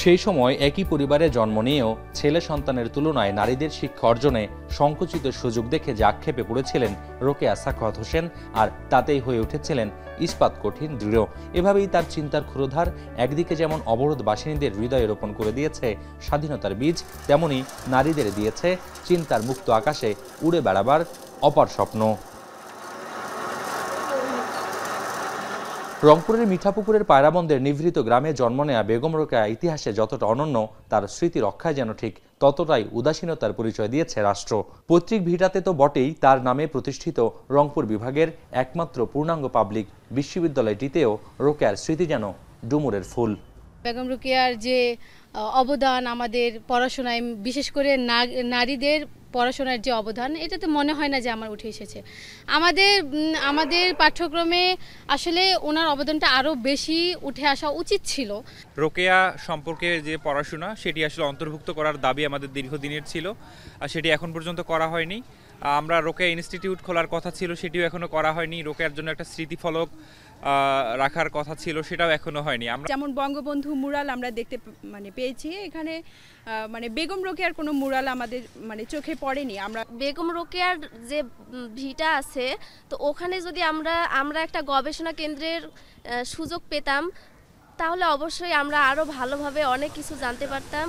সেই সময় একই পরিবারে জন্ম নিয়েও ছেলে সন্তানের তুলনায় নারীদের শিক্ষা অর্জনে সংকুচিত সুযোগ দেখে যে আক্ষেপে পড়েছিলেন রোকেয়া সাখাওয়াত হোসেন, আর তাতেই হয়ে উঠেছিলেন ইস্পাত কঠিন দৃঢ়। এভাবেই তার চিন্তার ক্ষুরধার একদিকে যেমন অবরোধ বাসিনীদের হৃদয়ে রোপণ করে দিয়েছে স্বাধীনতার বীজ, তেমনি নারীদের দিয়েছে চিন্তার মুক্ত আকাশে উড়ে বেড়াবার অপার স্বপ্ন। রংপুরের মিঠাপুকুরের পায়রাবন্দের নিভৃত গ্রামে জন্ম নেয়া বেগম রোকেয়া ইতিহাসে যতটা অনন্য, তার স্মৃতি রক্ষায় যেন ঠিক ততটাই উদাসীনতার পরিচয় দিয়েছে রাষ্ট্র। পৈতৃক ভিটাতে তো বটেই, তার নামে প্রতিষ্ঠিত রংপুর বিভাগের একমাত্র পূর্ণাঙ্গ পাবলিক বিশ্ববিদ্যালয়টিতেও রোকেয়ার স্মৃতি যেন ডুমুরের ফুল। বেগম রোকেয়ার যে অবদান আমাদের পড়াশোনায়, বিশেষ করে নারীদের পড়াশোনার যে অবদান, এটা তো মনে হয় না যে আমার উঠে এসেছে। আমাদের পাঠ্যক্রমে আসলে ওনার অবদানটা আরও বেশি উঠে আসা উচিত ছিল। রোকেয়া সম্পর্কে যে পড়াশোনা, সেটি আসলে অন্তর্ভুক্ত করার দাবি আমাদের দীর্ঘদিনের ছিল, আর সেটি এখন পর্যন্ত করা হয়নি। আমরা রোকেয়া ইনস্টিটিউট খোলার কথা ছিল, সেটিও এখনো করা হয়নি। রোকেয়ার জন্য একটা স্মৃতিফলক রাখার কথা ছিল, সেটাও এখনো হয়নি। আমরা যেমন বঙ্গবন্ধু মুরাল আমরা দেখতে পেয়েছি, এখানে বেগম রোকেয়ার কোনো মুরাল আমাদের চোখে পড়েনি। আমরা বেগম রোকেয়ার যে ভিটা আছে, তো ওখানে যদি আমরা একটা গবেষণা কেন্দ্রের সুযোগ পেতাম, তাহলে অবশ্যই আমরা আরো ভালোভাবে অনেক কিছু জানতে পারতাম।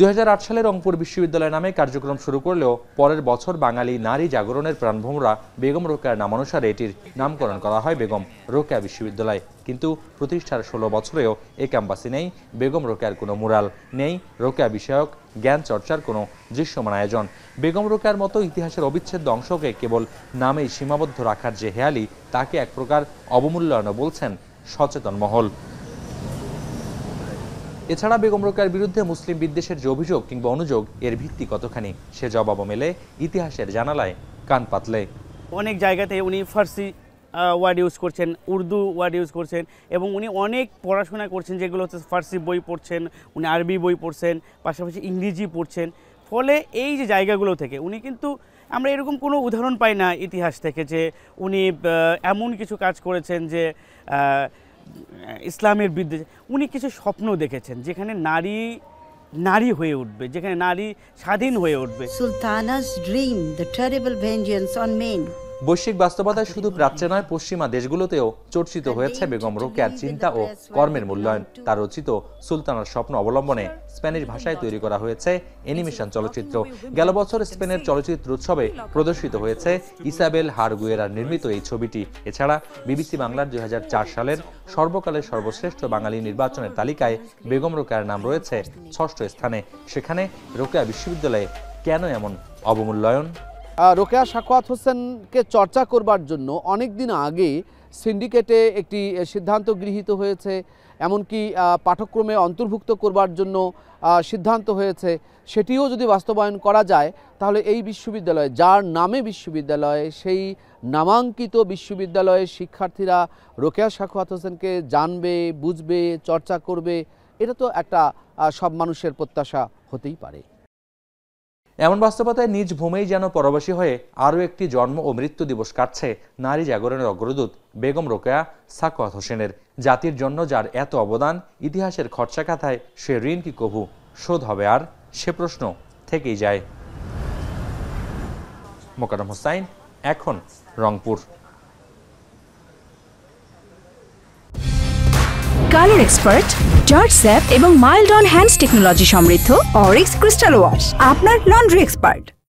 2008 সালে রংপুর বিশ্ববিদ্যালয় নামে কার্যক্রম শুরু করলেও পরের বছর বাঙালি নারী জাগরণের প্রাণভোমরা বেগম রোকেয়ার নামানুসারে এটির নামকরণ করা হয় বেগম রোকেয়া বিশ্ববিদ্যালয়। কিন্তু প্রতিষ্ঠার 16 বছরেও এ ক্যাম্পাসে নেই বেগম রোকেয়ার কোনো মুরাল, নেই রোকেয়া বিষয়ক জ্ঞান চর্চার কোনো দৃশ্যমান আয়োজন। বেগম রোকেয়ার মতো ইতিহাসের অবিচ্ছেদ্য অংশকে কেবল নামেই সীমাবদ্ধ রাখার যে হেয়ালি, তাকে এক প্রকার অবমূল্যায়নও বলছেন সচেতন মহল। এছাড়া বেগম রোকেয়ার বিরুদ্ধে মুসলিম বিদ্বেষের যে অভিযোগ কিংবা অনুযোগ, এর ভিত্তি কতখানি, সে জবাবও মেলে ইতিহাসের জানালায় কান পাতলে। অনেক জায়গাতে উনি ফার্সি ওয়ার্ড ইউজ করছেন, উর্দু ওয়ার্ড ইউজ করছেন, এবং উনি অনেক পড়াশোনা করছেন, যেগুলো হচ্ছে ফার্সি বই পড়ছেন, উনি আরবি বই পড়ছেন, পাশাপাশি ইংরেজি পড়ছেন। ফলে এই যে জায়গাগুলো থেকে উনি কিন্তু, আমরা এরকম কোনো উদাহরণ পাই না ইতিহাস থেকে যে উনি এমন কিছু কাজ করেছেন যে ইসলামের বিরুদ্ধে। উনি কিছু স্বপ্ন দেখেছেন যেখানে নারী হয়ে উঠবে, যেখানে নারী স্বাধীন হয়ে উঠবে। Sultana's dream, the terrible vengeance on men. বৈশ্বিক বাস্তবতায় শুধু প্রাচ্যে নয়, পশ্চিমা দেশগুলোতেও চর্চিত হয়েছে বেগম রোকেয়ার চিন্তা ও কর্মের মূল্যায়ন। তার রচিত সুলতানার স্বপ্ন অবলম্বনে স্প্যানিশ ভাষায় তৈরি করা হয়েছে অ্যানিমেশন চলচ্চিত্র। গেল বছর স্পেনের চলচ্চিত্র উৎসবে প্রদর্শিত হয়েছে ইসাবেল হারগুয়েরার নির্মিত এই ছবিটি। এছাড়া বিবিসি বাংলার 2004 সালের সর্বকালের সর্বশ্রেষ্ঠ বাঙালি নির্বাচনের তালিকায় বেগম রোকেয়ার নাম রয়েছে 6ষ্ঠ স্থানে। সেখানে রোকেয়া বিশ্ববিদ্যালয়ে কেন এমন অবমূল্যায়ন? রোকেয়া সাখাওয়াত হোসেনকে চর্চা করবার জন্য অনেক দিন আগে সিন্ডিকেটে একটি সিদ্ধান্ত গৃহীত হয়েছে, এমনকি পাঠ্যক্রমে অন্তর্ভুক্ত করবার জন্য সিদ্ধান্ত হয়েছে। সেটিও যদি বাস্তবায়ন করা যায়, তাহলে এই বিশ্ববিদ্যালয়ে, যার নামে বিশ্ববিদ্যালয়, সেই নামাঙ্কিত বিশ্ববিদ্যালয়ের শিক্ষার্থীরা রোকেয়া সাখাওয়াত হোসেনকে জানবে, বুঝবে, চর্চা করবে। এটা তো একটা সব মানুষের প্রত্যাশা হতেই পারে। এমন বাস্তবতায় নিজ ভূমেই যেন পরবাসী হয়ে আরও একটি জন্ম ও মৃত্যু দিবস কাটছে নারী জাগরণের অগ্রদূত বেগম রোকেয়া সাখাওয়াত হোসেনের। জাতির জন্য যার এত অবদান, ইতিহাসের খরচা খাতায় সে ঋণ কি কভু শোধ হবে? আর সে প্রশ্ন থেকেই যায়। মোকাররম হোসাইন, এখন Rangpur. Colour expert, George sap এবং মাইল্ড অন হ্যান্ডস টেকনোলজি সমৃদ্ধ অরিক্স ক্রিস্টাল ওয়াশ, আপনার লন্ড্রি এক্সপার্ট।